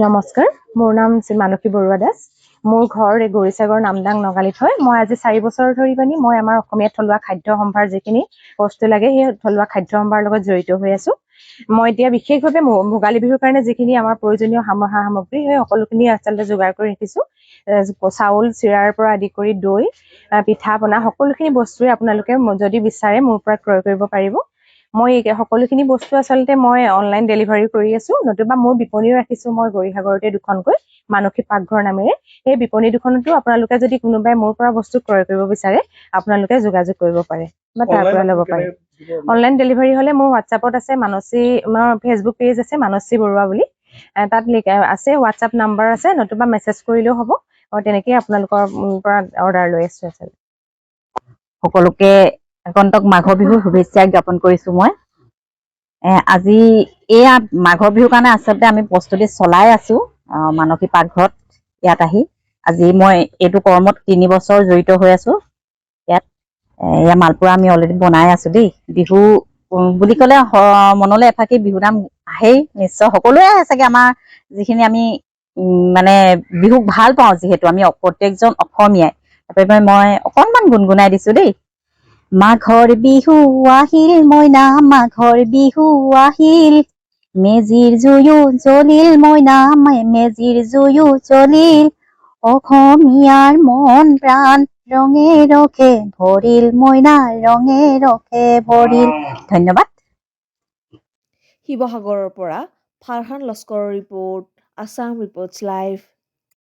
নমস্কাৰ, মোৰ নাম শ্ৰী মানসী বৰুৱা দাস। মোৰ ঘৰ এই গৌৰীসাগৰ নামদাং নগালিত হয়। মই আজি 4 বছৰ ধৰি মই আমাৰ অসমীয়া থলুৱা খাদ্য সম্ভাৰ যিখিনি বস্তু লাগে সেই থলুৱা খাদ্য সম্ভাৰৰ লগত জড়িত হৈ আছো। মই এতিয়া বিশেষভাৱে ভোগালী বিহুৰ কাৰণে যিখিনি আমাৰ প্ৰয়োজনীয় সামগ্ৰী সেই সকলোখিনি আচলতে যোগাৰ কৰি ৰাখিছো। চাউল, চিৰাৰ পৰা আদি কৰি দৈ, পিঠা পনা সকলোখিনি বস্তুৱে আপোনালোকে যদি বিচাৰে মোৰ পৰা ক্ৰয় কৰিব পাৰিব। মই সকলোখিনি বস্তু আচলতে মই অনলাইন ডেলিভাৰী কৰি আছো, নতুবা মোৰ বিপণীও ৰাখিছো মই গৌৰীসাগৰতে দুখনকৈ মানসী পাকঘৰ নামেৰে। সেই বিপণী দুখনতো আপোনালোকে যদি কোনোবাই মোৰ পৰা বস্তু ক্ৰয় কৰিব বিচাৰে আপোনালোকে যোগাযোগ কৰিব পাৰে বা তাৰ পৰা ল'ব পাৰে। অনলাইন ডেলিভাৰী হ'লে মোৰ হোৱাটছআপত আছে মানসী, মোৰ ফেচবুক পেজ আছে মানসী বৰুৱা বুলি, তাত আছে, হোৱাটছআপ নাম্বাৰ আছে, নতুবা মেছেজ কৰিলেও হ'ব। মই তেনেকেই আপোনালোকৰ পৰা অৰ্ডাৰ লৈ আছো। আচলতে সকলোকে আগন্তুক মাঘৰ বিহুৰ শুভেচ্ছা জ্ঞাপন কৰিছো। মই আজি এয়া মাঘৰ বিহুৰ কাৰণে আচলতে আমি প্ৰস্তুতি চলাই আছো মানসী পাকঘৰত ইয়াত আহি। আজি মই এইটো কৰ্মত 3 বছৰ জড়িত হৈ আছো। ইয়াত এয়া মালপোৱা আমি অলৰেডি বনাই আছো দেই। বিহু বুলি ক'লে মনলৈ এফাকি বিহু নাম আহেই নিশ্চয়, সকলোৱে আহে চাগে। আমাৰ যিখিনি আমি মানে বিহুক ভাল পাওঁ, যিহেতু আমি প্ৰত্যেকজন অসমীয়াই, সেইবাবে মই অকণমান গুণগুণাই দিছো দেই। মাঘৰ বিহু আহিল মইনা, মাঘৰ বিহু আহিল, মেজিৰ জুয়ো জ্বলিল মইনা, মেজিৰ জুয়ো জ্বলিল, অসমীয়াৰ মন প্ৰাণ ৰঙে ৰখে ভৰিল মইনা, ৰঙে ৰখে ভৰিল। ধন্যবাদ। শিৱসাগৰৰ পৰা ফাৰহান লস্কৰৰ ৰিপৰ্ট, আছাম ৰিপৰ্টছ লাইভ।